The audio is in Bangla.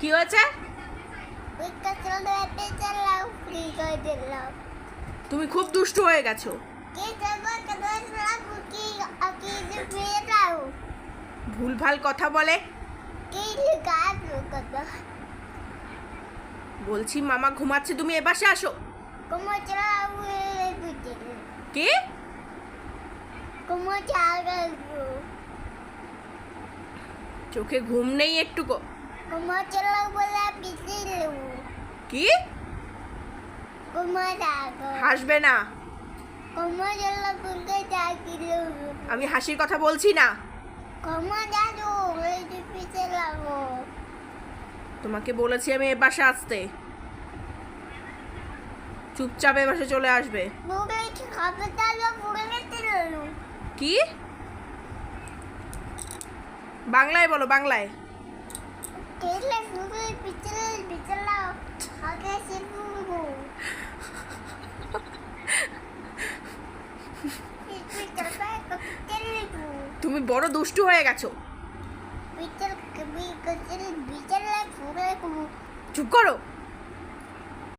কি হয়েছে? তুমি খুব দুষ্টু হয়ে গেছো। ভুলভাল কথা বলে। বলছি মামা ঘুমাচ্ছে, তুমি এ বাসে আসো। কি? চোখে ঘুম নেই একটুকু? কি? হাসবে না। আমি হাসির কথা বলছি না। তোমাকে বলেছি আমি এ বাসে আসতে। চুপচাপ এ বাসে চলে আসবে। কি? বাংলায় বলো, বাংলায়। তুমি বড় দুষ্টু হয়ে গেছো। চুপ করো।